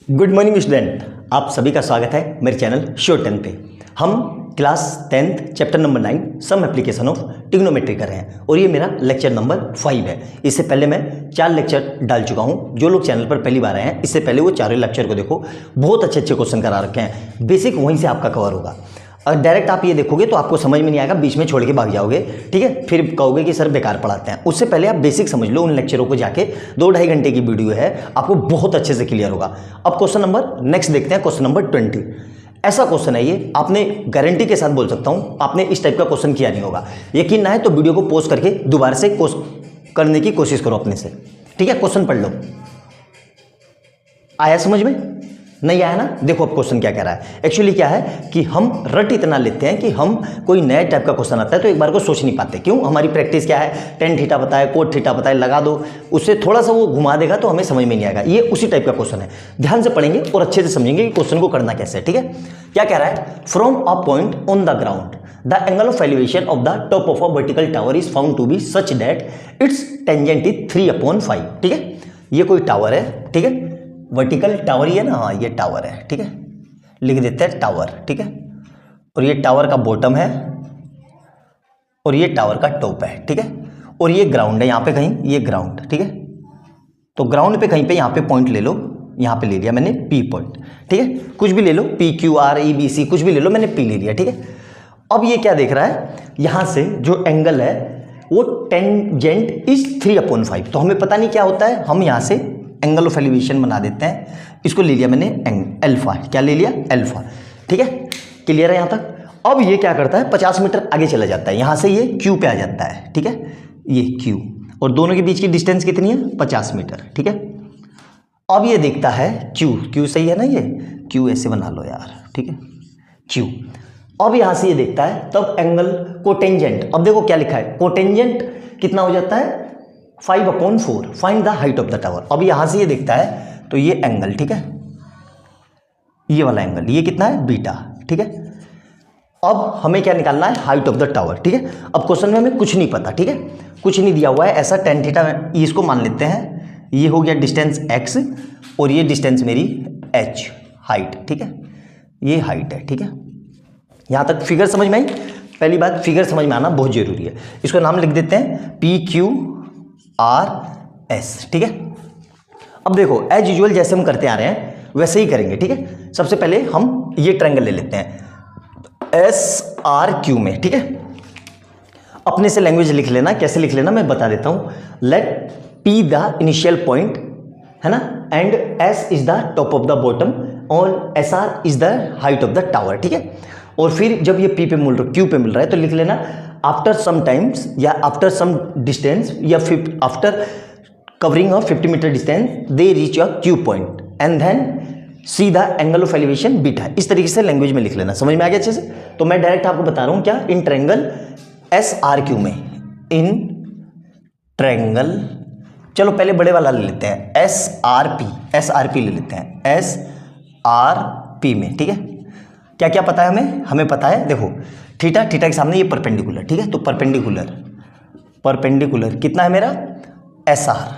Good morning student, आप सभी का स्वागत है मेरे चैनल श्योर 10 पे। हम class 10th chapter number 9 some application of trigonometry कर रहे हैं और ये मेरा लेक्चर नंबर 5 है। इससे पहले मैं 4 लेक्चर डाल चुका हूँ। जो लोग चैनल पर पहली बार आए हैं, इससे पहले वो चारों लेक्चर को देखो, बहुत अच्छे अच्छे क्वेश्चन करा रखे हैं। बेसिक वहीं से आपका कवर होगा। अगर डायरेक्ट आप ये देखोगे तो आपको समझ में नहीं आएगा, बीच में छोड़ के भाग जाओगे, ठीक है। फिर कहोगे कि सर बेकार पढ़ाते हैं। उससे पहले आप बेसिक समझ लो। उन लेक्चरों को जाके 2-2.5 घंटे की वीडियो है, आपको बहुत अच्छे से क्लियर होगा। अब क्वेश्चन नंबर नेक्स्ट देखते हैं, क्वेश्चन नंबर 20। ऐसा क्वेश्चन है ये, आपने गारंटी के साथ बोल सकता हूं आपने इस टाइप का क्वेश्चन किया नहीं होगा। यकीन ना है तो वीडियो को पॉज करके दोबारा से करने की कोशिश करो अपने से, ठीक है। क्वेश्चन पढ़ लो। आया समझ में? नहीं आया ना? देखो अब क्वेश्चन क्या कह रहा है। एक्चुअली क्या है कि हम रट इतना लेते हैं कि हम कोई नया टाइप का क्वेश्चन आता है तो एक बार को सोच नहीं पाते। क्यों? हमारी प्रैक्टिस क्या है, टेन थीटा पता है, कोट थीटा पता है, लगा दो, उससे थोड़ा सा वो घुमा देगा तो हमें समझ में नहीं आएगा। ये उसी टाइप का क्वेश्चन है। ध्यान से पढ़ेंगे और अच्छे से समझेंगे कि क्वेश्चन को करना कैसे है, ठीक है। क्या कह रहा है? From a point on the ground the angle of elevation of the top of a vertical tower is found to be such that its tangent is 3/5, ठीक है। ये कोई टावर है, ठीक है। वर्टिकल टावर ही है ना, हाँ ये टावर है, ठीक है। लिख देते हैं टावर, ठीक है। और ये टावर का बॉटम है और ये टावर का टॉप है, ठीक है। और ये ग्राउंड है, यहाँ पे कहीं ये ग्राउंड, ठीक है। तो ग्राउंड पे कहीं पे यहाँ पे पॉइंट ले लो। यहाँ पे ले लिया मैंने पी पॉइंट, ठीक है। कुछ भी ले लो, P Q R E B C कुछ भी ले लो, मैंने पी ले लिया, ठीक है। अब ये क्या देख रहा है, यहाँ से जो एंगल है वो टेंजेंट इज 3/5। तो हमें पता नहीं क्या होता है, हम यहाँ से एंगल ऑफ एलिवेशन बना देते हैं। इसको ले लिया मैंने अल्फा। क्या ले लिया? अल्फा, ठीक है। क्लियर है यहाँ तक? अब ये क्या करता है, 50 मीटर आगे चला जाता है। यहाँ से ये क्यू पे आ जाता है, ठीक है। ये क्यू और दोनों के बीच की डिस्टेंस कितनी है? 50 मीटर, ठीक है। अब ये देखता है क्यू सही है ना, ये क्यू ऐसे बना लो यार, ठीक है, क्यू। अब यहाँ से ये देखता है, तब एंगल कोटेंजेंट। अब देखो क्या लिखा है, कोटेंजेंट कितना हो जाता है? 5/4। Find the height of the tower. अब यहां से ये देखता है तो ये एंगल, ठीक है, ये वाला एंगल, ये कितना है? बीटा, ठीक है। अब हमें क्या निकालना है? हाइट ऑफ द टावर, ठीक है। अब क्वेश्चन में हमें कुछ नहीं पता, ठीक है, कुछ नहीं दिया हुआ है ऐसा। टेन थीटा इसको मान लेते हैं, ये हो गया डिस्टेंस x और ये डिस्टेंस मेरी h, हाइट, ठीक है। ये हाइट है, ठीक है। यहां तक फिगर समझ में आई? पहली बात, फिगर समझ में आना बहुत जरूरी है। इसको नाम लिख देते हैं PQRS, ठीक है। अब देखो एज यूजुअल जैसे हम करते आ रहे हैं वैसे ही करेंगे, ठीक है। सबसे पहले हम ये ट्रायंगल ले लेते हैं SRQ में, ठीक है। अपने से लैंग्वेज लिख लेना, कैसे लिख लेना मैं बता देता हूं। Let P the initial point है ना, and S is the top of the bottom और SR is the height of the tower, ठीक है। और फिर जब ये P पे मिल रहा है, Q पे मिल रहा है, तो लिख लेना आफ्टर सम टाइम्स या आफ्टर सम डिस्टेंस या after covering a 50 metre distance they reach a Q point and then see the angle of elevation beta. इस तरीके से लैंग्वेज में लिख लेना। समझ में आ गया अच्छे से? तो मैं डायरेक्ट आपको बता रहा हूं क्या, इन ट्रायंगल SRQ में, इन ट्रायंगल, चलो पहले बड़े वाला ले लेते हैं SRP ले लेते हैं SRP में, ठीक है। क्या क्या पता है हमें? हमें पता है, देखो थीटा के सामने ये परपेंडिकुलर, ठीक है। तो परपेंडिकुलर कितना है मेरा? SR,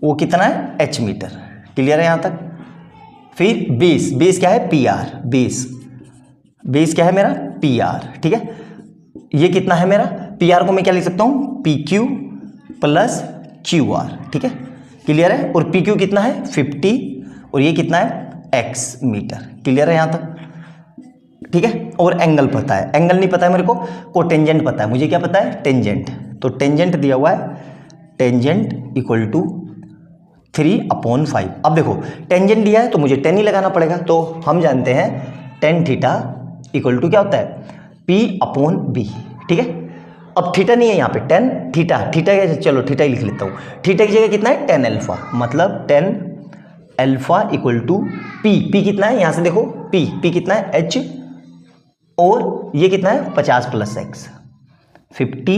वो कितना है? H metre. क्लियर है यहां तक? फिर बेस क्या है? PR। बेस क्या है मेरा? PR, ठीक है। ये कितना है मेरा? PR को मैं क्या लिख सकता हूं? PQ प्लस QR, ठीक है। क्लियर है? और PQ कितना है? 50 और ये कितना है? X metre. क्लियर है यहां तक? ठीक है। और एंगल पता है, एंगल नहीं पता है मेरे को, कोटेंजेंट पता है। मुझे क्या पता है? टेंजेंट। तो टेंजेंट दिया हुआ है, टेंजेंट इक्वल टू 3/5। अब देखो टेंजेंट दिया है तो मुझे 10 ही लगाना पड़ेगा। तो हम जानते हैं टेन थीटा इक्वल टू क्या होता है? P/B, ठीक है। अब थीटा नहीं है यहाँ पे, टेन थीटा, चलो थीटा ही लिख लेता हूँ। थीटा की जगह कितना है? 10 अल्फा, मतलब 10 अल्फा इक्वल टू P कितना है? यहाँ से देखो P कितना है? H और ये कितना है? 50 प्लस x, 50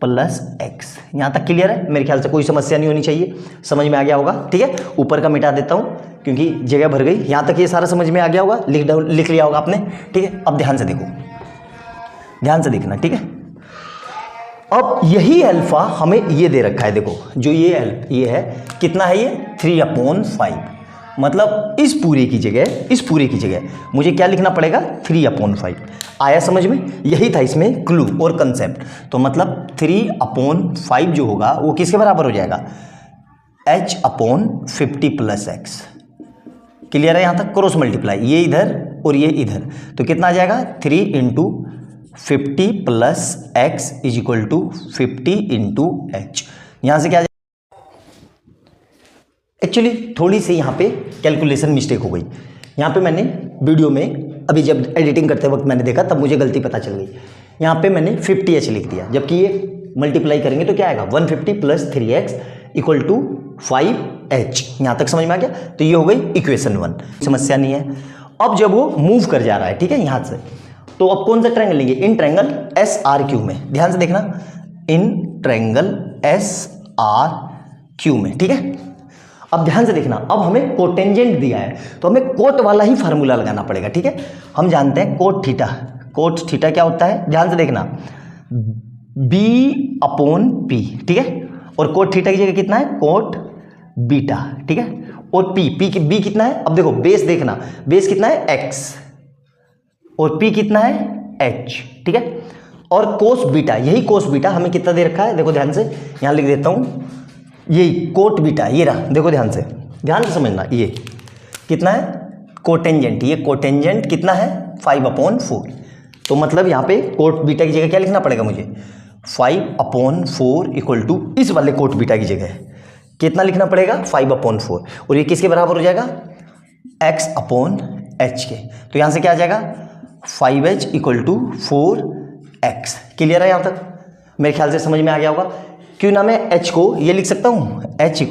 प्लस x। यहां तक क्लियर है? मेरे ख्याल से कोई समस्या नहीं होनी चाहिए, समझ में आ गया होगा, ठीक है। ऊपर का मिटा देता हूं क्योंकि जगह भर गई। यहां तक ये सारा समझ में आ गया होगा, लिख लिया होगा आपने, ठीक है। अब ध्यान से देखो, ध्यान से देखना, ठीक है। अब यही अल्फा हमें ये दे रखा है, देखो जो ये है कितना है, ये 3/5। मतलब इस पूरे की जगह मुझे क्या लिखना पड़ेगा 3/5। आया समझ में? यही था इसमें क्लू और कंसेप्ट। तो मतलब 3/5 जो होगा वो किसके बराबर हो जाएगा, h/50 + x। क्लियर है यहाँ तक? क्रॉस मल्टीप्लाई, ये इधर और ये इधर, तो कितना आ जाएगा 3 × 50 + x = 50 × h। यहाँ से क्या, एक्चुअली थोड़ी सी यहाँ पे कैलकुलेशन मिस्टेक हो गई। यहाँ पे मैंने वीडियो में अभी जब एडिटिंग करते वक्त मैंने देखा तब मुझे गलती पता चल गई। यहाँ पे मैंने 50h लिख दिया, जबकि ये मल्टीप्लाई करेंगे तो क्या आएगा 150 + 3x = 5h। यहाँ तक समझ में आ गया? तो ये हो गई इक्वेशन 1, समस्या नहीं है। अब जब वो मूव कर जा रहा है, ठीक है, यहाँ से, तो अब कौन सा ट्रायंगल लेंगे, इन ट्रायंगल SRQ में, ध्यान से देखना, इन ट्रायंगल SRQ में, ठीक है। अब ध्यान से देखना, अब हमें कोटेंजेंट दिया है तो हमें कोट वाला ही फार्मूला लगाना पड़ेगा, ठीक है। हम जानते हैं कोट थीटा क्या होता है, ध्यान से देखना, B/P, ठीक है, और कोट थीटा की जगह कितना है कोट बीटा, ठीक है, और B कितना है, अब देखो बेस देखना, बेस कितना है x और P कितना है h, ठीक है, और कोस बीटा, यही कोस बीटा हमें कितना दे रखा है, देखो ध्यान से, यहां लिख देता हूं, ये कोट बीटा ये रहा, देखो ध्यान से समझना, ये कितना है कोटेंजेंट, ये कोटेंजेंट कितना है 5/4। तो मतलब यहाँ पे कोट बीटा की जगह क्या लिखना पड़ेगा मुझे 5/4 = इस वाले कोट बीटा की जगह कितना लिखना पड़ेगा 5/4, और ये किसके बराबर हो जाएगा x/h के। तो यहाँ से क्या आ जाएगा 5h = 4x। क्लियर है यहाँ तक? मेरे ख्याल से समझ में आ गया होगा। क्यों ना मैं h को ये लिख सकता हूँ h =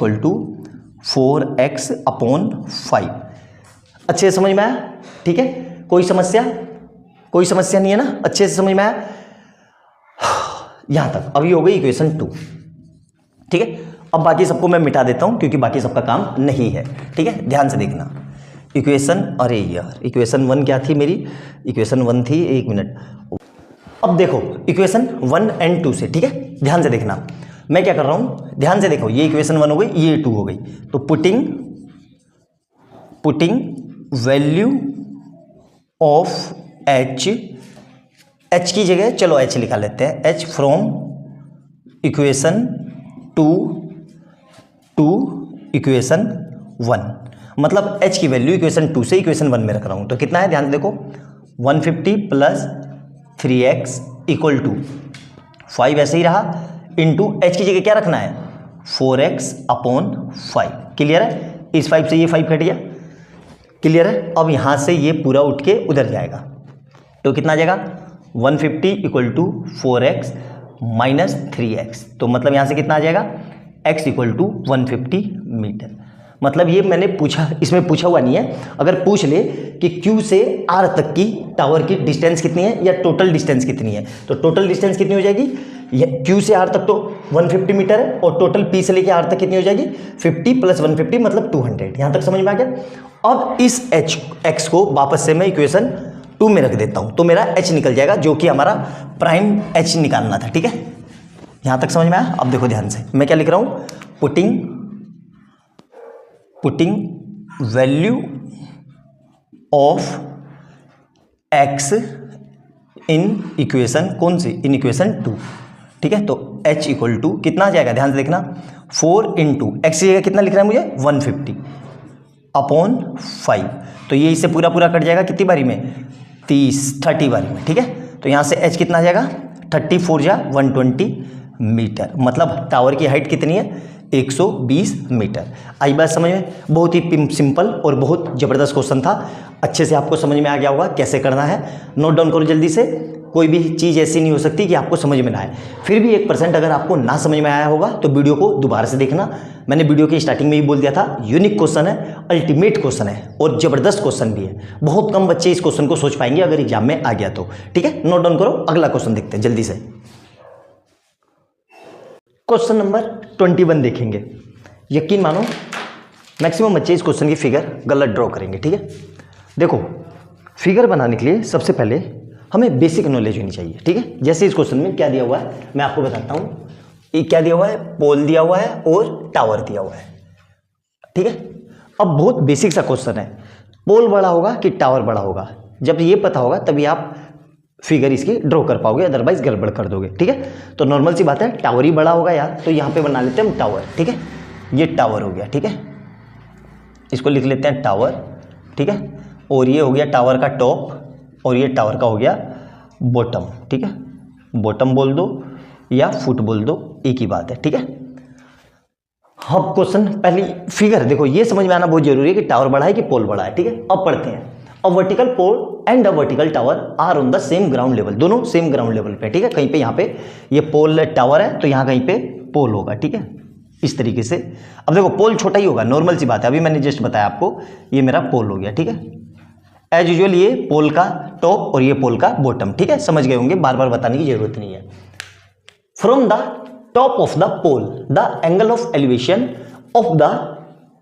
4x/5। अच्छे से समझ में आया? ठीक है, कोई समस्या नहीं है ना? अच्छे से समझ में आया यहां तक? अभी हो गई इक्वेशन 2, ठीक है। अब बाकी सबको मैं मिटा देता हूं क्योंकि बाकी सबका काम नहीं है, ठीक है। ध्यान से देखना इक्वेशन, अरे यार इक्वेशन 1 क्या थी मेरी, इक्वेशन 1 थी, एक मिनट। अब देखो इक्वेशन 1 और 2 से, ठीक है, ध्यान से देखना मैं क्या कर रहा हूं, ध्यान से देखो, ये इक्वेशन 1 हो गई, ये 2 हो गई, तो पुटिंग वैल्यू ऑफ h की जगह चलो h लिखा लेते हैं, h from equation 2 to equation 1, मतलब h की वैल्यू इक्वेशन 2 से इक्वेशन 1 में रख रहा हूं। तो कितना है ध्यान से देखो 150 + 3x = 5 ऐसे ही रहा, इंटू h की जगह क्या रखना है 4x/5। क्लियर है? इस 5 से ये 5 कट गया, क्लियर है। अब यहां से ये पूरा उठ के उधर जाएगा, तो कितना आ जाएगा 150 = 4x - 3x। तो मतलब यहां से कितना आ जाएगा x = 150 मीटर। मतलब ये मैंने पूछा, इसमें पूछा हुआ नहीं है, अगर पूछ ले कि Q से R तक की टावर की डिस्टेंस कितनी है या टोटल डिस्टेंस कितनी है, तो टोटल डिस्टेंस कितनी हो जाएगी, Q से R तक तो 150 मीटर है, और टोटल P से लेके R तक कितनी हो जाएगी 50 + 150 मतलब 200। यहां तक समझ में आ गया? अब इस x को वापस से मैं इक्वेशन 2 में रख देता हूं, तो मेरा h निकल जाएगा, जो कि हमारा प्राइम h निकालना था, ठीक है। यहां तक समझ में आया? अब देखो ध्यान से, मैं क्या लिख रहा हूं, putting value of x in equation, कौन सी, इन इक्वेशन 2, ठीक है। तो h = कितना आ जाएगा, ध्यान से देखना 4 × x की जगह कितना लिखना है मुझे 150/5। तो ये इससे पूरा कट जाएगा कितनी बारी में 30 बारी में, ठीक है। तो यहाँ से h कितना आ जाएगा 34 × 120 मीटर, मतलब टावर की हाइट कितनी है 120 मीटर। आई बात समझ में? बहुत ही सिंपल और बहुत ज़बरदस्त क्वेश्चन था, अच्छे से आपको समझ में आ गया होगा कैसे करना है। नोट डाउन करो जल्दी से, कोई भी चीज़ ऐसी नहीं हो सकती कि आपको समझ में ना आए। फिर भी 1% अगर आपको ना समझ में आया होगा तो वीडियो को दोबारा से देखना। मैंने वीडियो की स्टार्टिंग में ही बोल दिया था, यूनिक क्वेश्चन है, अल्टीमेट क्वेश्चन है और ज़बरदस्त क्वेश्चन भी है। बहुत कम बच्चे इस क्वेश्चन को सोच पाएंगे अगर एग्जाम में आ गया तो, ठीक है। नोट डाउन करो, अगला क्वेश्चन देखते हैं जल्दी से। क्वेश्चन नंबर 21 देखेंगे। यकीन मानो मैक्सिमम बच्चे इस क्वेश्चन की फिगर गलत ड्रॉ करेंगे, ठीक है। देखो फिगर बनाने के लिए सबसे पहले हमें बेसिक नॉलेज होनी चाहिए, ठीक है। जैसे इस क्वेश्चन में क्या दिया हुआ है मैं आपको बताता हूँ। ये क्या दिया हुआ है, पोल दिया हुआ है और टावर दिया हुआ है, ठीक है। अब बहुत बेसिक सा क्वेश्चन है, पोल बड़ा होगा कि टावर बड़ा होगा, जब ये पता होगा तभी आप फिगर इसकी ड्रॉ कर पाओगे, अदरवाइज गड़बड़ कर दोगे। ठीक है, तो नॉर्मल सी बात है, टावर ही बड़ा होगा यार, तो यहाँ पे बना लेते हैं हम टावर। ठीक है, ये टावर हो गया। ठीक है, इसको लिख लेते हैं टावर। ठीक है, और ये हो गया टावर का टॉप, और ये टावर का हो गया बॉटम। ठीक है, बॉटम बोल दो या फुट बोल दो, एक ही बात है। ठीक है, अब क्वेश्चन पहली फिगर देखो, ये समझ में आना बहुत जरूरी है कि टावर बड़ा है कि पोल बड़ा है। ठीक है, अब पढ़ते हैं। A vertical pole and a vertical tower are on the same ground level, दोनों सेम ग्राउंड लेवल पे। ठीक है, कहीं पे यहाँ पे ये पोल टावर है तो यहाँ कहीं पे पोल होगा। ठीक है, इस तरीके से। अब देखो पोल छोटा ही होगा, नॉर्मल सी बात है, अभी मैंने जस्ट बताया आपको, ये मेरा पोल हो गया। ठीक है, एज यूजुअल ये पोल का टॉप और ये पोल का बॉटम। ठीक है, समझ गए होंगे, बार बार बताने की जरूरत नहीं है। From the top of the pole the angle of elevation of the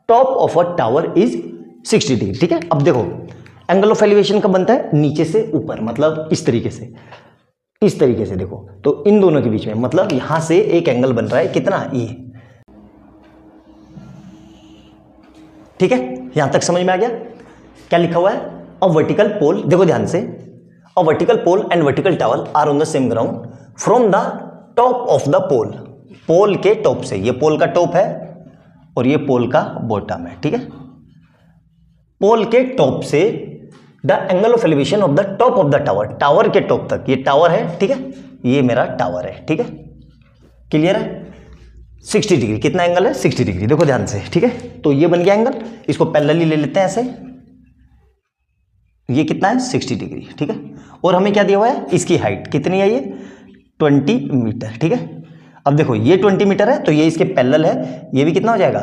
top of a tower is 60 degree. ठीक है, अब देखो एंगल ऑफ एलिवेशन कब बनता है, नीचे से ऊपर, मतलब इस तरीके से, इस तरीके से देखो, तो इन दोनों के बीच में, मतलब यहां से एक एंगल बन रहा है कितना, ये। ठीक है, यहां तक समझ में आ गया। क्या लिखा हुआ है, अ वर्टिकल पोल, देखो ध्यान से, a vertical pole and vertical tower are on the same ground from the top of the pole, pole के टॉप से, ये पोल का टॉप है और ये पोल का बॉटम है। ठीक है, पोल के टॉप से the angle of elevation of the top of the tower, tower के टॉप तक, ये टावर है। ठीक है, ये मेरा टावर है। ठीक है, क्लियर है, 60 डिग्री, कितना एंगल है, 60 डिग्री, देखो ध्यान से। ठीक है, तो ये बन गया एंगल, इसको पैरेलली ले लेते हैं ऐसे, ये कितना है, 60 डिग्री। ठीक है, और हमें क्या दिया हुआ है, इसकी हाइट कितनी है, ये 20 मीटर। ठीक है, अब देखो ये 20 मीटर है तो ये इसके पैरेलल है, ये भी कितना हो जाएगा,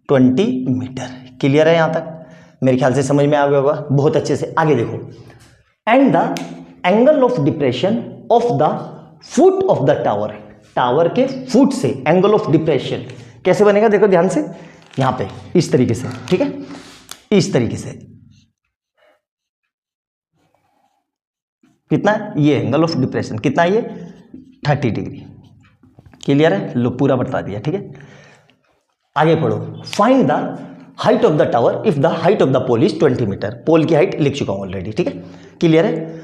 20 मीटर। क्लियर है, यहां तक मेरे ख्याल से समझ में आ गया होगा बहुत अच्छे से। आगे देखो, and the angle of depression of the foot of the tower, tower के फुट से एंगल ऑफ डिप्रेशन कैसे बनेगा, देखो ध्यान से, यहां पे इस तरीके से। ठीक है, इस तरीके से, कितना है, ये एंगल ऑफ डिप्रेशन कितना है, ये 30 डिग्री। क्लियर है, लो पूरा बता दिया। ठीक है, आगे पढ़ो, find the height of the tower if the height of the pole is 20 metre, pole की हाइट लिख चुका हूं ऑलरेडी। ठीक है, क्लियर है,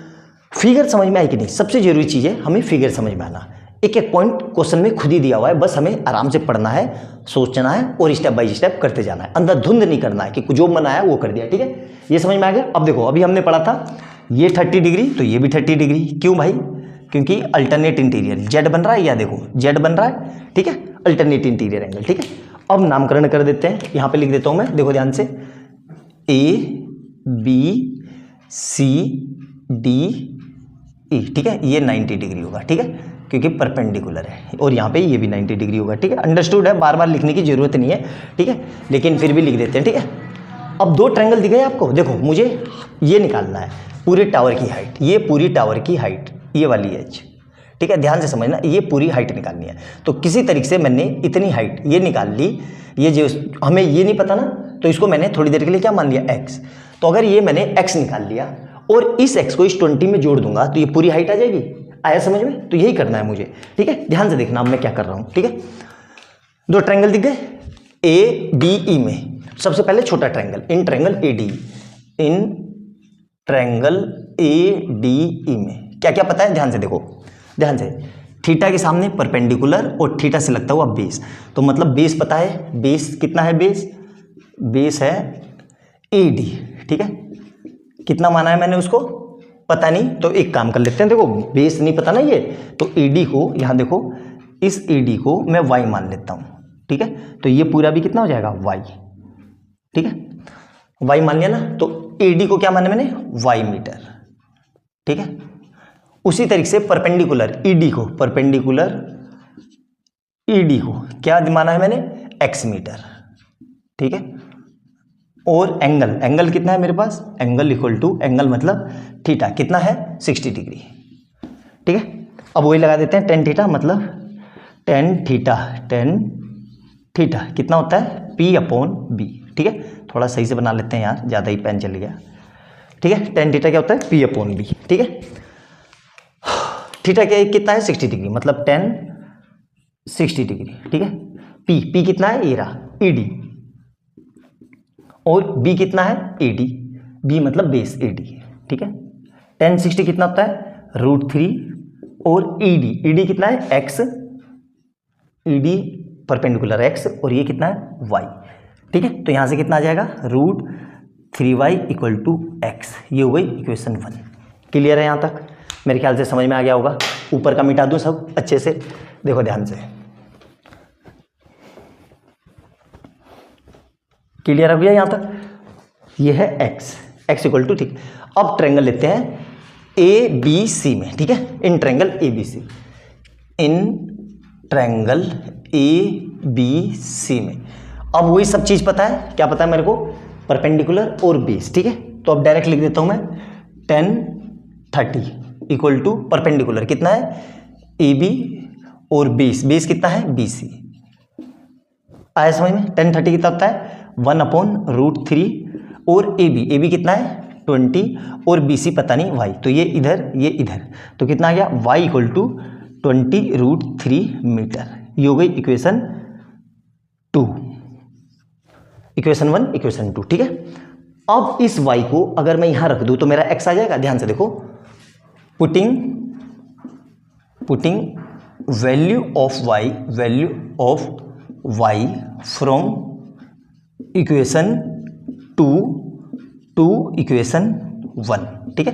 फिगर समझ में आई कि नहीं, सबसे जरूरी चीज है हमें फिगर समझ में आना। एक एक पॉइंट क्वेश्चन में खुद ही दिया हुआ है, बस हमें आराम से पढ़ना है, सोचना है और स्टेप बाय स्टेप करते जाना है, अंधाधुंध नहीं करना है कि जो मन आया वो कर दिया। ठीक है, ये समझ में आ गया। अब देखो, अभी हमने पढ़ा था ये 30 डिग्री तो ये भी 30 डिग्री, क्यों भाई, क्योंकि अल्टरनेट इंटीरियर जेड बन रहा है, या देखो जेड बन रहा है। ठीक है, अल्टरनेट इंटीरियर एंगल। ठीक है, अब नामकरण कर देते हैं, यहां पे लिख देता हूं मैं, देखो ध्यान से, A B C D E. ठीक है, ये 90 डिग्री होगा। ठीक है, क्योंकि परपेंडिकुलर है, और यहाँ पे ये भी 90 डिग्री होगा। ठीक है, अंडरस्टूड है, बार बार लिखने की जरूरत नहीं है। ठीक है, लेकिन फिर भी लिख देते हैं। ठीक है, अब दो ट्रायंगल दिख गए आपको, देखो मुझे ये निकालना है पूरे टावर की हाइट, ये पूरी टावर की हाइट, ये वाली एज। ठीक है, ध्यान से समझना, ये पूरी हाइट निकालनी है। तो किसी तरीके से मैंने इतनी हाइट ये निकाल ली, ये जो हमें ये नहीं पता ना, तो इसको मैंने थोड़ी देर के लिए क्या मान लिया, एक्स। तो अगर ये मैंने एक्स निकाल लिया और इस एक्स को इस 20 में जोड़ दूंगा तो ये पूरी हाइट आ जाएगी। आया समझ में, तो यही करना है मुझे। ठीक है, ध्यान से देखना अब मैं क्या कर रहा हूँ। ठीक है, दो ट्रायंगल दिख गए ए डी ई में, सबसे पहले छोटा triangle, in triangle A D, in triangle A D E में क्या क्या पता है, ध्यान से देखो, ध्यान से, थीटा के सामने परपेंडिकुलर और थीटा से लगता हुआ बेस, तो मतलब बेस पता है, बेस कितना है, बेस है ए डी। ठीक है, कितना माना है मैंने उसको पता नहीं, तो एक काम कर लेते हैं, देखो बेस नहीं पता ना ये, तो ए डी को यहाँ देखो, इस ए डी को मैं वाई मान लेता हूँ। ठीक है, तो ये पूरा भी कितना हो जाएगा, वाई। ठीक है, वाई मान लिया ना, तो ए डी को क्या माना मैंने, वाई मीटर। ठीक है, उसी तरीके से परपेंडिकुलर ईडी को, परपेंडिकुलर ईडी को क्या माना है मैंने, एक्स मीटर। ठीक है, और एंगल, एंगल कितना है मेरे पास, एंगल इक्वल टू, एंगल मतलब थीटा कितना है, 60 डिग्री। ठीक है, अब वही लगा देते हैं, टेन थीटा मतलब टेन थीटा, टेन थीटा कितना होता है, पी अपॉन बी। ठीक है, थोड़ा सही से बना लेते हैं यार, ज़्यादा ही पेन चल गया। ठीक है, टेन थीटा क्या होता है, पी अपॉन बी। ठीक है, थीटा क्या कितना है, 60 डिग्री, मतलब टेन 60 डिग्री। ठीक है, पी कितना है, ये रहा ईडी, और बी कितना है AD, बी मतलब बेस AD, ठीक है। tan 60 कितना होता है √3 और ED कितना है x, ED परपेंडिकुलर x और ये कितना है y, ठीक है। तो यहां से कितना आ जाएगा √3y = x, ये हो गई इक्वेशन 1। क्लियर है यहां तक? मेरे ख्याल से समझ में आ गया होगा। ऊपर का मिटा दूं सब अच्छे से, देखो ध्यान से। क्लियर हो गया यहां तक? ये है x = ठीक। अब ट्रायंगल लेते हैं ABC में, ठीक है, in triangle ABC, in triangle ABC में। अब वही सब चीज पता है, क्या पता है मेरे को, परपेंडिकुलर और बेस, ठीक है। तो अब डायरेक्ट लिख देता हूं मैं tan 30 = परपेंडिकुलर कितना है AB और बेस कितना है BC। आया समझ में? tan 30 कितना होता है 1/√3 और AB कितना है 20 और BC पता नहीं y, तो ये इधर, तो कितना आ गया y = 20√3 मीटर। ये हो गई इक्वेशन 2, इक्वेशन 1 इक्वेशन 2, ठीक है। अब इस y को अगर मैं यहां रख दूं तो मेरा x आ जाएगा। ध्यान से देखो, putting value of y from equation 2 to equation 1, ठीक है।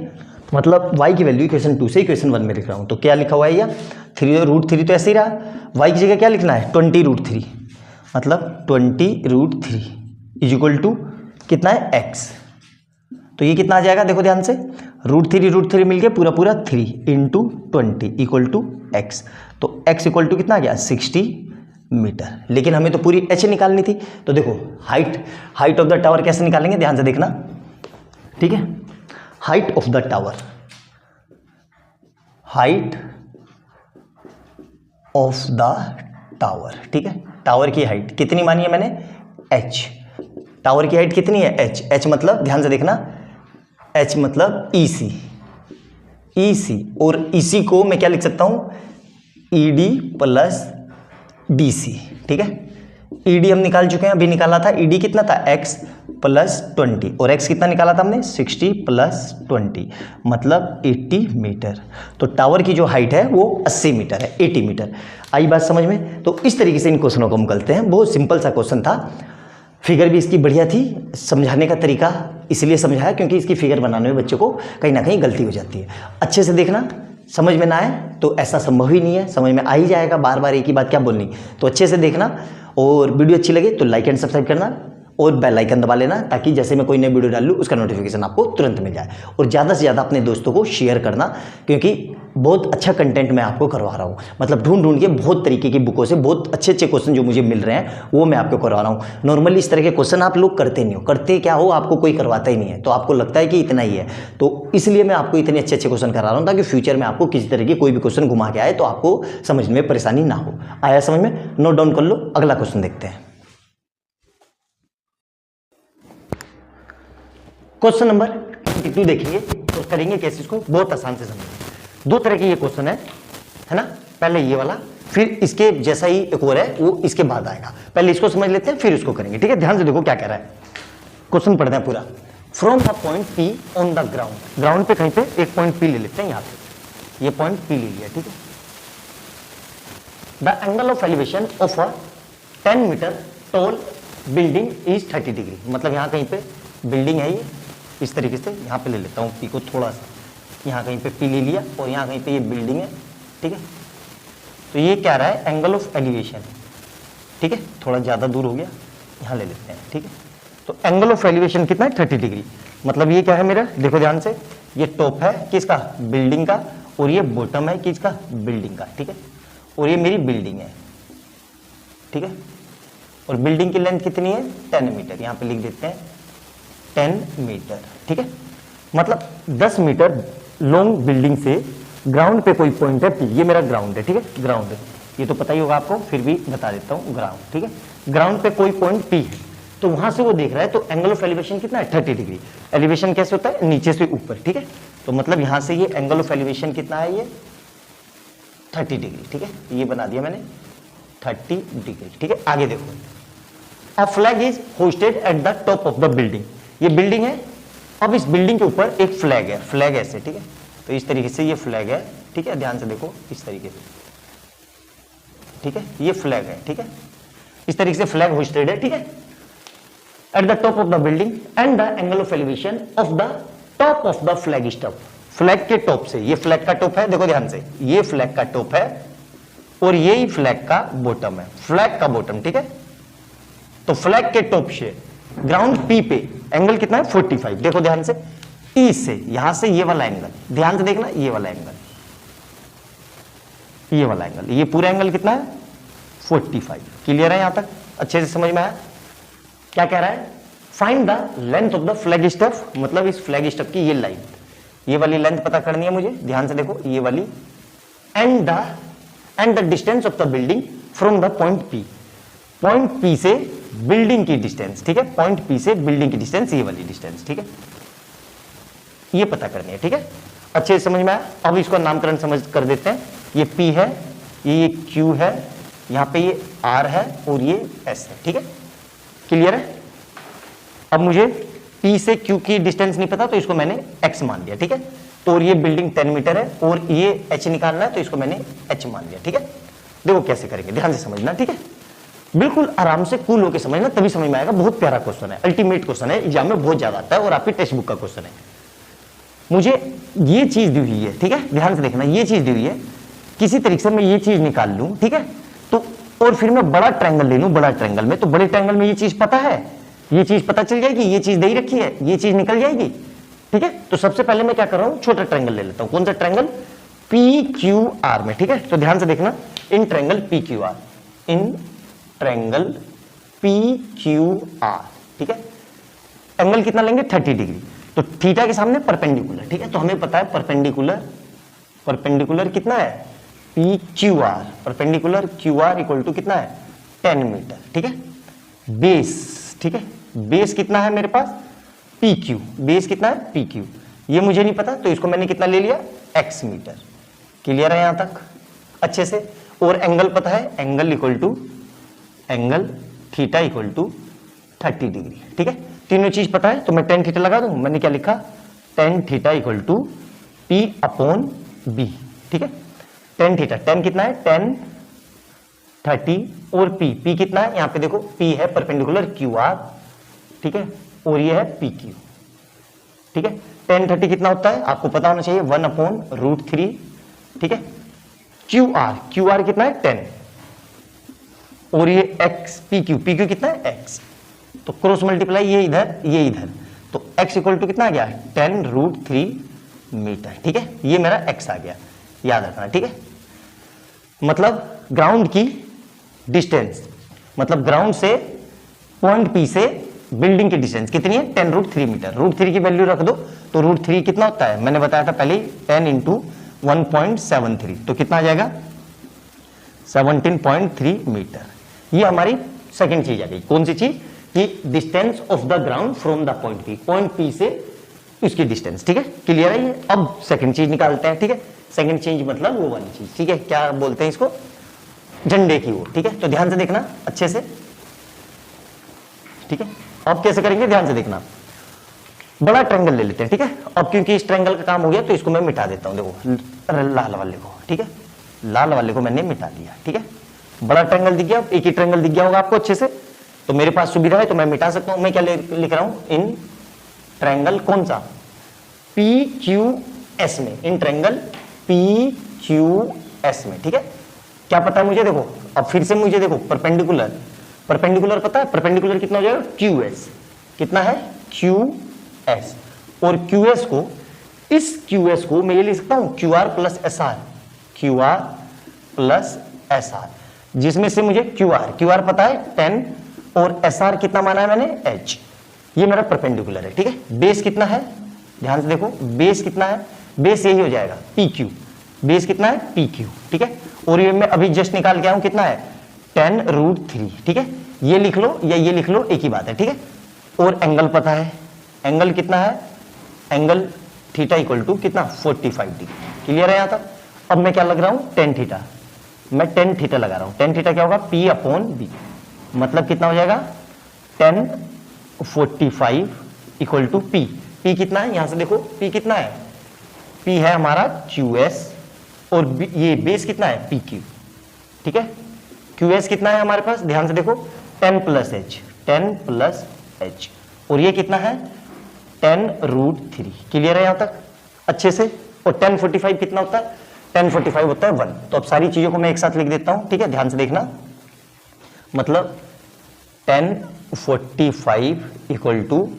मतलब y की वैल्यू इक्वेशन 2 से इक्वेशन 1 में लिख रहा हूं, तो क्या लिखा हुआ है, या √3 तो ऐसे ही रहा, y की जगह क्या लिखना है 20√3, मतलब 20√3 = कितना है x। तो ये कितना आ जाएगा, देखो ध्यान से, √3 मिल गया पूरा 3 × 20 = x। तो x = कितना आ गया 60 मीटर। लेकिन हमें तो पूरी h निकालनी थी, तो देखो हाइट ऑफ द टावर कैसे निकालेंगे, ध्यान से देखना, ठीक है। हाइट ऑफ द टावर, ठीक है। टावर की हाइट कितनी मानी है मैंने h, टावर की हाइट कितनी है h मतलब ध्यान से देखना, h मतलब EC और EC को मैं क्या लिख सकता हूं ED + DC, ठीक है। ED हम निकाल चुके हैं, अभी निकाला था ED कितना था x + 20 और x कितना निकाला था हमने 60 + 20 मतलब 80 मीटर। तो टावर की जो हाइट है वो 80 मीटर है, 80 मीटर। आई बात समझ में? तो इस तरीके से इन क्वेश्चनों को हम करते हैं। बहुत सिंपल सा क्वेश्चन था, फिगर भी इसकी बढ़िया थी, समझाने का तरीका इसलिए समझाया क्योंकि इसकी फिगर बनाने में बच्चों को कहीं ना कहीं गलती हो जाती है। अच्छे से देखना, समझ में ना आए तो ऐसा संभव ही नहीं है, समझ में आ ही जाएगा, बार बार एक ही बात क्या बोलनी। तो अच्छे से देखना, और वीडियो अच्छी लगे तो लाइक एंड सब्सक्राइब करना और बेल आइकन दबा लेना, ताकि जैसे मैं कोई नई वीडियो डाल लूँ उसका नोटिफिकेशन आपको तुरंत मिल जाए। और ज़्यादा से ज़्यादा अपने दोस्तों को शेयर करना, क्योंकि बहुत अच्छा कंटेंट मैं आपको करवा रहा हूँ। मतलब ढूंढ के बहुत तरीके की बुकों से बहुत अच्छे क्वेश्चन जो मुझे मिल रहे हैं वो मैं आपको करवा रहा हूँ। नॉर्मली इस तरह के क्वेश्चन आप लोग करते नहीं हो, करते क्या हो, आपको कोई करवाता ही नहीं है, तो आपको लगता है कि इतना ही है। तो इसलिए मैं आपको इतने अच्छे क्वेश्चन करा रहा हूँ, ताकि फ्यूचर में आपको किसी तरह की कोई भी क्वेश्चन घुमा के आए तो आपको समझने में परेशानी ना हो। आया समझ में? नोट डाउन कर लो, अगला क्वेश्चन देखते हैं। क्वेश्चन नंबर 22 देखेंगे तो करेंगे कैसे इसको, बहुत आसान से समझेंगे। दो तरह के ये क्वेश्चन है ना, पहले ये वाला, फिर इसके जैसा ही एक और है वो इसके बाद आएगा। पहले इसको समझ लेते हैं फिर इसको करेंगे, ठीक है। ध्यान से देखो क्या कह रहा है, क्वेश्चन पढ़ते हैं पूरा। From the point P on the ground पे कहीं पे एक पॉइंट P ले लेते हैं, यहां पे ये पॉइंट P ले लिया, ठीक है। The angle of elevation of a 10 metre tall building is 30 degree. मतलब यहां कहीं पे बिल्डिंग है, ये इस तरीके से यहाँ पे ले लेता हूँ P को, थोड़ा सा यहाँ कहीं पे P ले लिया और यहाँ कहीं पे ये बिल्डिंग है, ठीक है। तो ये क्या रहा है, एंगल ऑफ एलिवेशन, ठीक है। थोड़ा ज़्यादा दूर हो गया, यहाँ ले लेते हैं, ठीक है। तो एंगल ऑफ एलिवेशन कितना है 30 डिग्री। मतलब ये क्या है मेरा, देखो ध्यान से, ये टॉप है किसका, बिल्डिंग का, और ये बॉटम है किसका, बिल्डिंग का, ठीक है। और ये मेरी बिल्डिंग है, ठीक है। और बिल्डिंग की लेंथ कितनी है 10 मीटर, यहाँ पे लिख देते हैं 10 मीटर, ठीक है। मतलब 10 मीटर लॉन्ग बिल्डिंग से ग्राउंड पे कोई पॉइंट है P, ये मेरा ग्राउंड है, ठीक है। ग्राउंड है, ये तो पता ही होगा आपको, फिर भी बता देता हूँ, ग्राउंड, ठीक है। ग्राउंड पे कोई पॉइंट P है, तो वहां से वो देख रहा है, तो एंगल ऑफ एलिवेशन कितना है 30 डिग्री। एलिवेशन कैसे होता है, नीचे से ऊपर, ठीक है। तो मतलब यहां से ये एंगल ऑफ एलिवेशन कितना है, ये 30 डिग्री, ठीक है। ये बना दिया मैंने 30 डिग्री, ठीक है। आगे देखो, a flag is hosted at the top of the building, ये बिल्डिंग है, अब इस बिल्डिंग के ऊपर एक फ्लैग है, फ्लैग ऐसे, ठीक है, तो इस तरीके से ये फ्लैग है, ठीक है, ध्यान से देखो इस तरीके से, ठीक है, ये फ्लैग है, ठीक है, इस तरीके से फ्लैग होस्टेड है, ठीक है, at the top of the building and the angle of elevation of the top of the flag stuff, flag के टॉप से, ये फ्लैग का टॉप है, देखो ध्यान से, ये फ्लैग का टॉप है और ये ही फ्लैग का बॉटम है, फ्लैग का बॉटम, ठीक है, तो फ्लैग के टॉप से ग्राउंड पी पे एंगल कितना है 45, देखो ध्यान से, ई से यहां से ये वाला एंगल, ध्यान से देखना, ये वाला एंगल, ये वाला एंगल, ये पूरा एंगल कितना है 45, क्लियर है यहां तक, अच्छे से समझ में आया। क्या कह रहा है, find the length of the flag stuff, मतलब इस फ्लैग स्टफ की ये लाइन, ये वाली लेंथ पता करनी है मुझे, ध्यान से देखो ये वाली, and the distance of the building from the point P, point P से बिल्डिंग की डिस्टेंस, ठीक है, पॉइंट पी से बिल्डिंग की डिस्टेंस, ये वाली डिस्टेंस, ठीक है, ये पता करनी है, ठीक है, अच्छे से समझ में आया। अब इसको नामकरण समझ कर देते हैं, ये P है, ये Q है, यहां पे ये R है और ये S है, ठीक है, क्लियर है। अब मुझे P से Q की डिस्टेंस नहीं पता तो इसको मैंने X मान लिया, ठीक है, तो और ये बिल्डिंग 10 मीटर है और ये H निकालना है तो इसको मैंने H मान लिया, ठीक है। देखो कैसे करेंगे, ध्यान से समझना, ठीक है, बिल्कुल आराम से कूल होकर समझना, तभी समझ में आएगा। बहुत प्यारा क्वेश्चन है, अल्टीमेट क्वेश्चन है, एग्जाम में बहुत ज्यादा आता है और आपकी टेक्स्ट बुक का क्वेश्चन है। मुझे ये चीज दी हुई है, ठीक है, ध्यान से देखना, ये चीज दी हुई है, किसी तरीके से मैं ये चीज निकाल लूं, ठीक है, तो और फिर मैं बड़ा ट्रायंगल ले लूं, बड़ा ट्रायंगल में, तो बड़े ट्रायंगल में ये चीज पता है, ये चीज पता चल जाएगी, ये चीज दे ही रखी है, ये चीज निकल जाएगी, ठीक है। तो सबसे पहले मैं क्या कर रहा हूं, छोटा ट्रायंगल ले लेता हूं, कौन सा ट्रायंगल, PQR में, ठीक है, तो ध्यान से देखना, in triangle PQR, in triangle PQR, ठीक है, एंगल कितना लेंगे 30 डिग्री, तो थीटा के सामने परपेंडिकुलर, ठीक है, तो हमें पता है परपेंडिकुलर कितना है PQR, perpendicular QR equal to कितना है 10 मीटर, ठीक है। बेस, ठीक है, बेस कितना है मेरे पास PQ, बेस कितना है PQ, ये मुझे नहीं पता तो इसको मैंने कितना ले लिया X मीटर, क्लियर है यहां तक अच्छे से। और एंगल पता है, angle theta equal to 30 degree, ठीक है, तीनों चीज पता है, तो मैं tan थीटा लगा दूं, मैंने क्या लिखा tan theta equal to P/B, ठीक है, tan थीटा, tan कितना है tan 30 और P कितना है, यहां पे देखो P है परपेंडिकुलर QR, ठीक है, और ये है PQ, ठीक है। tan 30 कितना होता है आपको पता होना चाहिए 1/√3, ठीक है। QR कितना है 10 और ये X PQ कितना है X, तो क्रॉस मल्टीप्लाई ये इधर, तो X इक्वल टू कितना आ गया 10√3 मीटर, ठीक है, ये मेरा X आ गया, याद रखना, ठीक है। मतलब ग्राउंड की डिस्टेंस, मतलब ग्राउंड से पॉइंट P से बिल्डिंग की डिस्टेंस कितनी है 10√3 मीटर, √3 की वैल्यू रख दो तो √3 कितना होता है, मैंने बताया था पहले 10 × 1.73, तो कितना आ जाएगा 17.3 मीटर। ये हमारी सेकंड चीज आ गई, कौन सी चीज कि distance of the ground from the point P से इसकी डिस्टेंस, ठीक है, क्लियर है ये। अब सेकंड चीज निकालते हैं, ठीक है, सेकंड चीज मतलब वो वाली चीज, ठीक है, क्या बोलते हैं इसको, झंडे की ओर, ठीक है, तो ध्यान से देखना अच्छे से, ठीक है। अब कैसे करेंगे, ध्यान से देखना, बड़ा ट्रायंगल ले लेते हैं, ठीक है। अब क्योंकि इस ट्रायंगल का काम हो गया तो इसको मैं मिटा देता हूं, देखो लाल वाले को, ठीक है, लाल वाले को मैंने मिटा दिया, ठीक है। बड़ा ट्रायंगल दिख गया, एक ही ट्रायंगल दिख गया होगा आपको अच्छे से, तो मेरे पास सुविधा है तो मैं मिटा सकता हूं। मैं क्या लिख रहा हूं, इन ट्रायंगल कौन सा PQS में, इन ट्रायंगल PQS में, ठीक है। क्या पता है मुझे, देखो अब फिर से मुझे देखो परपेंडिकुलर पता है, परपेंडिकुलर कितना हो जाएगा QS, कितना है QS, और QS को, इस QS को मैं ये लिख सकता हूं QR प्लस SR, जिसमें से मुझे QR पता है 10 और SR कितना माना है मैंने H, ये मेरा परपेंडिकुलर है, ठीक है। बेस कितना है, ध्यान से देखो, बेस कितना है, बेस यही हो जाएगा PQ, बेस कितना है PQ, ठीक है। और ये मैं अभी जस्ट निकाल के आया हूं, कितना है 10√3, ठीक है, ये लिख लो या ये लिख लो, एक ही बात है, ठीक है। और एंगल पता है, एंगल कितना है, एंगल थीटा इक्वल टू कितना 45 डिग्री, क्लियर है यहां तक। अब मैं क्या लग रहा हूं tan थीटा, मैं tan थीटा लगा रहा हूं, tan थीटा क्या होगा P/B, मतलब कितना हो जाएगा 1045 इक्वल टू पी। पी कितना है यहां से देखो, पी कितना है, पी है हमारा QS और ये बेस कितना है PQ, ठीक है। QS कितना है हमारे पास, ध्यान से देखो 10 प्लस H और ये कितना है 10√3। क्लियर है यहां तक अच्छे से। और 1045 कितना होता है, 1045 होता है 1। तो अब सारी चीजों को मैं एक साथ लिख देता हूं, ठीक है, ध्यान से देखना। मतलब 1045 equal to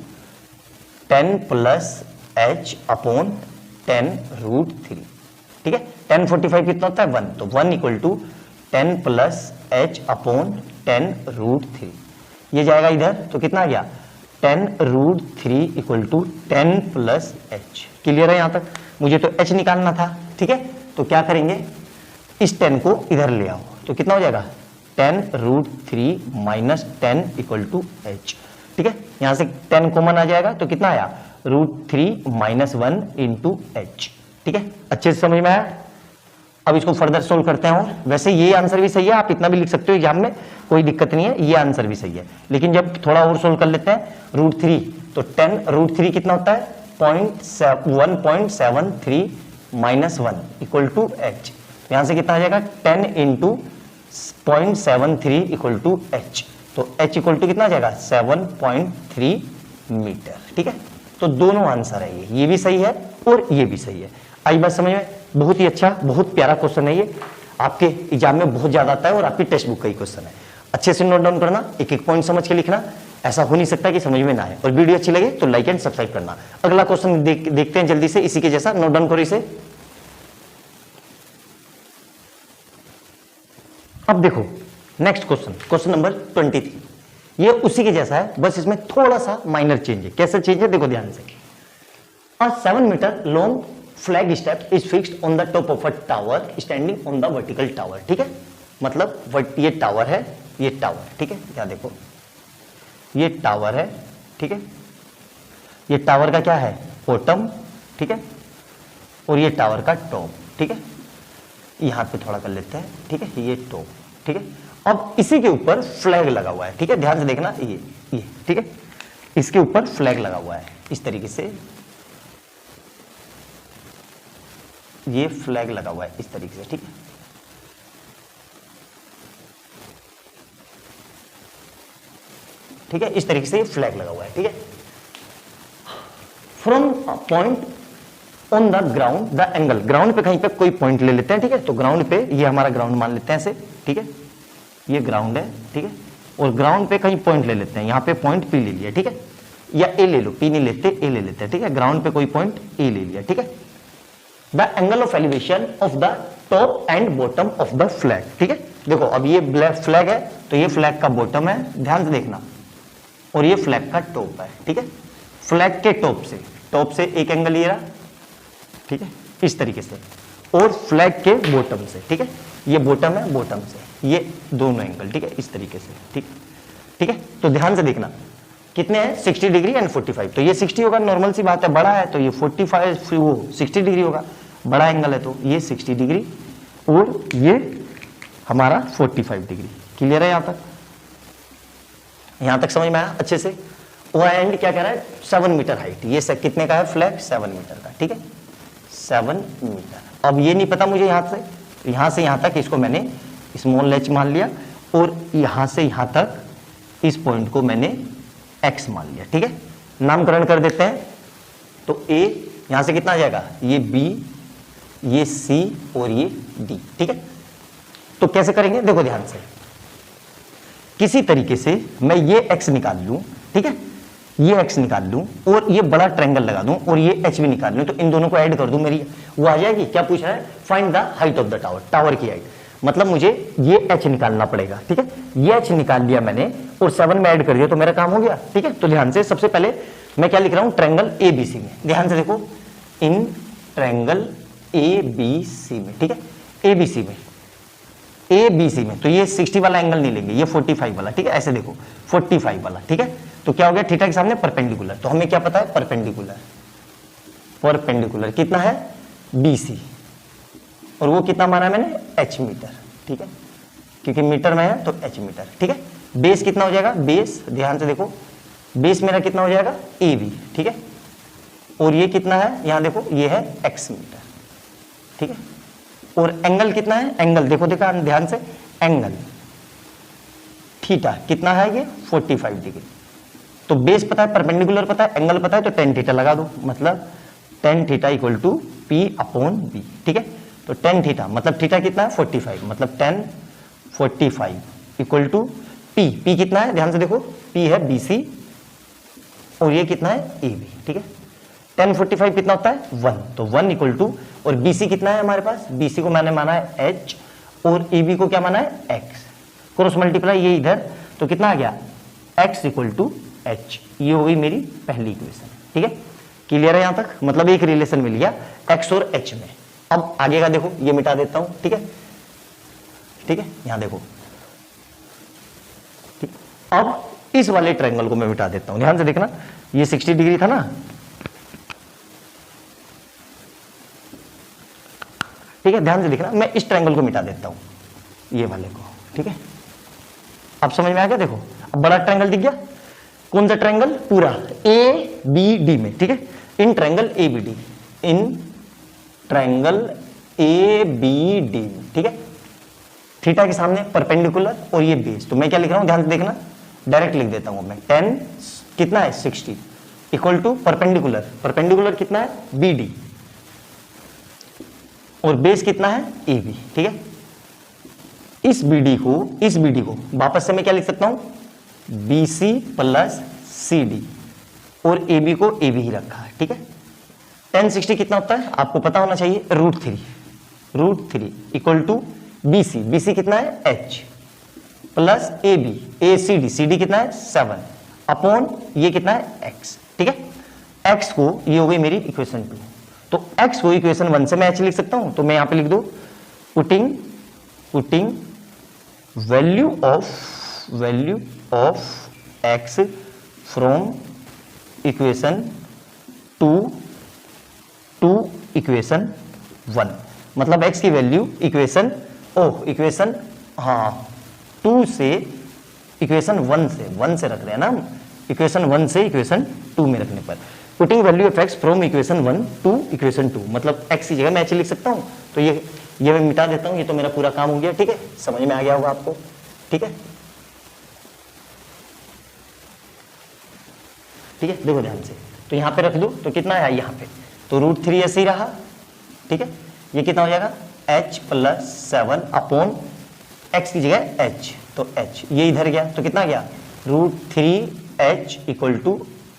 10 plus H upon 10√3, ठीक है। 1045 कितना होता है 1, तो 1 equal to 10 plus H upon 10√3। ये जाएगा इधर तो कितना आ गया 10√3 equal to 10 plus H। Clear है यहां तक। मुझे तो H निकालना था, ठीक है। तो क्या करेंगे, इस 10 को इधर ले आओ तो कितना हो जाएगा 10√3 माइनस 10 इक्वल टू H, ठीक है। यहां से 10 कॉमन आ जाएगा तो कितना आया √3 माइनस 1 इंटू H, ठीक है। अच्छे से समझ में आया। अब इसको फर्दर सोल्व करते हैं। और वैसे ये आंसर भी सही है, आप इतना भी लिख सकते हो एग्जाम में, कोई दिक्कत नहीं है, ये आंसर भी सही है। लेकिन जब थोड़ा और सोल्व कर लेते हैं √3, तो 10√3 कितना होता है 1.73 माइनस 1 इक्वल टू H। यहां से कितना आ जाएगा 10 इंटू 0.73 इक्वल टू H। तो H इक्वल टू कितना आ जाएगा 7.3 मीटर, ठीक है। तो दोनों आंसर है, ये भी सही है और ये भी सही है। आई बात समझ में। बहुत ही अच्छा, बहुत प्यारा क्वेश्चन है ये, आपके एग्जाम में बहुत ज्यादा आता है और आपकी टेक्स्ट बुक का ही क्वेश्चन है। अच्छे से नोट डाउन करना, एक एक पॉइंट समझ के लिखना। ऐसा हो नहीं सकता कि समझ में ना आए। और वीडियो अच्छी लगे तो लाइक एंड सब्सक्राइब करना। अगला क्वेश्चन देखते हैं जल्दी से, इसी के जैसा। नोट डाउन करो इसे। अब देखो नेक्स्ट क्वेश्चन, क्वेश्चन नंबर 23। ये उसी के जैसा है, बस इसमें थोड़ा सा माइनर चेंज है। कैसे चेंज है देखो ध्यान से। A 7 metre long flag step is fixed on the top of a tower standing on the vertical tower, ठीक है। मतलब ये टावर है, ये टावर, ठीक है। क्या देखो, ये टावर है, ठीक है। ये टावर का क्या है बॉटम, ठीक है, और ये टावर का टॉप, ठीक है। यहां पे थोड़ा कर लेते हैं, ठीक है, ये टॉप, ठीक है। अब इसी के ऊपर फ्लैग लगा हुआ है, ठीक है, ध्यान से देखना, ये ठीक है, इसके ऊपर फ्लैग लगा हुआ है इस तरीके से, ये फ्लैग लगा हुआ है इस तरीके से, ठीक है। ठीक है, इस तरीके से फ्लैग लगा हुआ है, ठीक है। From point on the ground the angle, ground पे कहीं पे कोई पॉइंट ले लेते हैं, ठीक है। तो ग्राउंड पे, ये हमारा ग्राउंड मान लेते हैं ऐसे, ठीक है, ये ग्राउंड है, ठीक है। और ग्राउंड पे कहीं पॉइंट ले लेते हैं, यहां पे पॉइंट पी ले लिया, ठीक है, या ए ले लो, पी नहीं लेते ए ले लेते हैं, ठीक है। ग्राउंड पे कोई पॉइंट ए ले लिया, ठीक है। The angle of elevation of the top and bottom of the flag, ठीक है। देखो अब ये ब्लैक फ्लैग है, तो ये फ्लैग का बॉटम है, ध्यान से देखना, और ये फ्लैग का टॉप है, ठीक है। फ्लैग के टॉप से एक एंगल ले रहा, ठीक है, इस तरीके से, और फ्लैग के बॉटम से, ठीक है, ये बॉटम है, बॉटम से ये दोनों एंगल, ठीक है, इस तरीके से, ठीक है। तो ध्यान से देखना कितने हैं 60 डिग्री एंड 45। तो ये 60 होगा, नॉर्मल सी बात है, बड़ा है तो ये 45 वो 60 डिग्री होगा, बड़ा एंगल है तो ये 60 डिग्री और ये हमारा 45 डिग्री। क्लियर है यहां तक समझ में आया अच्छे से। वो एंड क्या कह रहा है 7 मीटर हाइट, ये कितने का है फ्लैग 7 मीटर का, ठीक है, 7 मीटर। अब ये नहीं पता मुझे यहां से यहां तक इसको मैंने स्मॉल एच मान लिया, और यहां से यहां तक इस पॉइंट को मैंने एक्स मान लिया, ठीक है। नामकरण कर देते हैं, तो ए यहां से कितना आ जाएगा, ये बी, ये सी और ये डी, ठीक है। तो कैसे करेंगे देखो ध्यान से, किसी तरीके से मैं ये एक्स निकाल लूं, ठीक है, ये एक्स निकाल लूं और ये बड़ा ट्रायंगल लगा दूं और ये एच भी निकाल लूं, तो इन दोनों को ऐड कर दूं, मेरी वो आ जाएगी। क्या पूछ रहा है, find the height of the tower, tower की हाइट। मतलब मुझे ये एच निकालना पड़ेगा, ठीक है। ये एच निकाल लिया मैंने और 7 में ऐड कर दिया, तो मेरा काम हो गया, ठीक है। तो ध्यान से सबसे पहले मैं क्या लिख रहा हूं, ट्रायंगल एबीसी में, ध्यान से देखो, इन ट्रायंगल एबीसी में, ठीक है, एबीसी में, एबीसी में। तो ये 60 वाला एंगल नहीं लेंगे, ये 45 वाला, ठीक है, ऐसे देखो 45 वाला, ठीक है। तो क्या हो गया, थीटा के सामने परपेंडिकुलर, तो हमें क्या पता है परपेंडिकुलर, परपेंडिकुलर कितना है बीसी, और वो कितना माना है मैंने एच मीटर, ठीक है, क्योंकि मीटर में है तो एच मीटर, ठीक है। बेस कितना हो जाएगा, बेस ध्यान से देखो, बेस मेरा कितना हो जाएगा AB, ठीक है, और ये कितना है यहाँ देखो, ये है x मीटर, ठीक है, और एंगल कितना है, एंगल देखो देखा ध्यान से, एंगल थीटा कितना है ये 45 डिग्री। तो बेस पता है, परपेंडिकुलर पता है, एंगल पता है, तो tan थीटा लगा दो, मतलब tan theta equal to P/B, ठीक है। तो tan थीटा मतलब थीटा कितना है 45, मतलब tan 45 इक्वल टू P कितना है ध्यान से देखो, P है BC और ये कितना है AB, ठीक है। tan 45 कितना होता है 1, तो 1 इक्वल टू, और BC कितना है हमारे पास, BC को मैंने माना है H और AB को क्या माना है X, क्रॉस मल्टीप्लाई ये इधर, तो कितना आ गया X इक्वल टू H, ये हो गई मेरी पहली इक्वेशन, ठीक है। क्लियर है यहां तक, मतलब एक रिलेशन मिल गया X और H में। अब आगे का देखो, ये मिटा देता हूं, ठीक है, ठीक है, यहां देखो, ठीक। अब इस वाले ट्रायंगल को मैं मिटा देता हूं, ध्यान से देखना, ये 60 डिग्री था ना, ठीक है, ध्यान से देखना, मैं इस ट्रायंगल को मिटा देता हूं, ये वाले को, ठीक है। अब समझ में आ गया, देखो अब बड़ा ट्रायंगल दिख गया, कौन सा ट्रायंगल, पूरा ABD में, ठीक है, in triangle ABD, in triangle ABD, ठीक है, थीटा के सामने परपेंडिकुलर और ये बेस, तो मैं क्या लिख रहा हूं ध्यान से देखना, डायरेक्ट लिख देता हूं मैं, tan कितना है 60 इक्वल टू परपेंडिकुलर, परपेंडिकुलर कितना है BD और बेस कितना है AB, ठीक है। इस BD को वापस से मैं क्या लिख सकता हूं, BC प्लस CD और AB को AB ही रखा है, ठीक है। tan 60 कितना होता है आपको पता होना चाहिए, √3 इक्वल टू BC कितना है H प्लस AB CD कितना है 7 अपॉन ये कितना है X, ठीक है। X को, ये हो गई मेरी इक्वेशन 2, तो X को इक्वेशन 1 से मैं H लिख सकता हूं, तो मैं यहां पे लिख दो putting value of X from equation 2 to equation 1, मतलब X की वैल्यू इक्वेशन 2 से इक्वेशन 1 से रख रहे हैं ना, इक्वेशन 1 से इक्वेशन 2 में रखने पर putting value of X from equation 1 to equation 2, मतलब X की जगह मैं H लिख सकता हूं, तो ये मैं मिटा देता हूं, ये तो मेरा पूरा काम हो गया, ठीक है, समझ में आ गया होगा आपको, ठीक है, ठीक है, देखो ध्यान से, तो यहां पे रख दो, तो कितना है यहाँ पे, तो √3 ऐसे ही रहा, ठीक है, ये कितना हो जाएगा H प्लस 7 अपॉन X की जगह H, तो H ये इधर गया, तो कितना गया √3H equal to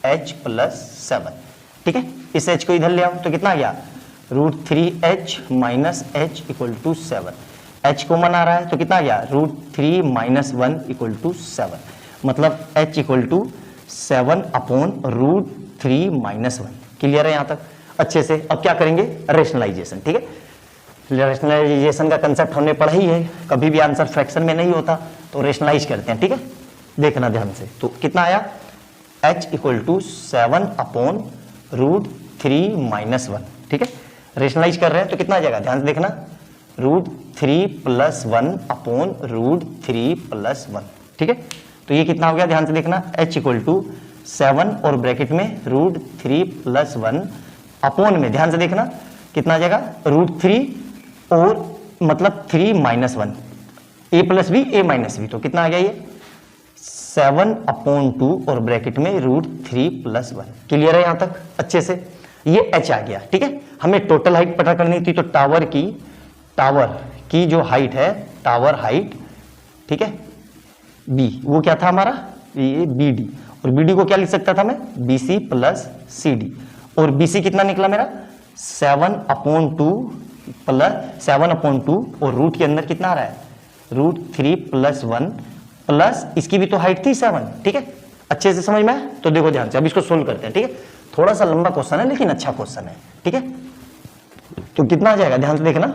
H plus 7, ठीक है। इस H को इधर ले आओ, तो कितना गया √3H minus H equal to 7, H common आ रहा है, तो कितना गया √3 माइनस 1 इक्वल टू 7, मतलब H equal to 7 upon √3 minus 1। Clear है यहां तक अच्छे से। अब क्या करेंगे, रेशनलाइजेशन, ठीक है। रेशनलाइजेशन का कंसेप्ट हमने पढ़ा ही है, कभी भी आंसर फ्रैक्शन में नहीं होता तो रेशनलाइज करते हैं, ठीक है, देखना ध्यान से। तो कितना आया, H equal to 7 upon √3 minus 1, ठीक है। रेशनलाइज कर रहे हैं तो कितना आ जाएगा, ध्यान से देखना, √3 प्लस 1 अपॉन √3 प्लस 1, ठीक है। तो ये कितना हो गया, ध्यान से देखना, H इक्वल टू 7 और ब्रैकेट में √3 प्लस 1 अपॉन में, ध्यान से देखना कितना आ जाएगा, √3 और मतलब 3 minus 1, a plus b a minus b, तो कितना आ गया ये 7 अपॉन 2 और ब्रैकेट में √3 प्लस 1। क्लियर है यहां तक अच्छे से, ये H आ गया, ठीक है। हमें टोटल हाइट पता करनी थी, तो टावर की जो हाइट है, टावर हाइट, ठीक है, B वो क्या था हमारा, ये BD, और BD को क्या लिख सकता था मैं, BC प्लस CD, और BC कितना निकला मेरा 7 अपॉन 2 प्लस 7 अपॉन 2 और रूट के अंदर कितना आ रहा है √3 प्लस 1 प्लस इसकी भी तो हाइट थी 7, ठीक है। अच्छे से समझ में आया, तो देखो ध्यान से, अब इसको सोल्व करते हैं, ठीक है। थोड़ा सा लंबा क्वेश्चन है लेकिन अच्छा क्वेश्चन है, ठीक है। तो कितना आ जाएगा, ध्यान से देखना,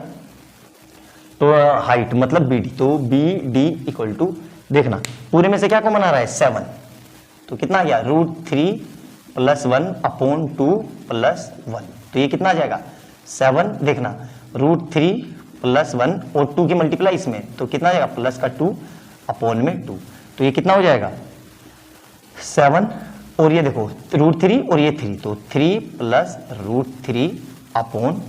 तो हाइट मतलब BD, तो BD इक्वल टू, देखना पूरे में से क्या कॉमन आ रहा है 7, तो कितना आ गया √3 प्लस 1 अपॉन 2 प्लस 1, तो ये कितना आ जाएगा 7, देखना √3 प्लस 1 और 2 की मल्टीप्लाई इसमें, तो कितना आ जाएगा प्लस का 2 अपॉन में 2, तो तो ये कितना हो जाएगा 7, और ये देखो √3 और ये 3, तो 3 + √3 अपॉन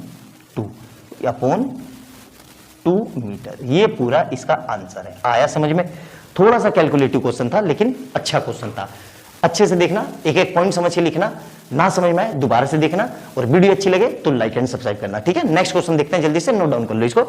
2 मीटर। ये पूरा इसका आंसर है। आया समझ में? थोड़ा सा कैलकुलेटिव क्वेश्चन था लेकिन अच्छा क्वेश्चन था। अच्छे से देखना, एक एक पॉइंट समझ के लिखना, ना समझ में आए दोबारा से देखना, और वीडियो अच्छी लगे तो लाइक एंड सब्सक्राइब करना, ठीक है। नेक्स्ट क्वेश्चन देखते हैं, जल्दी से नोट डाउन कर लो इसको।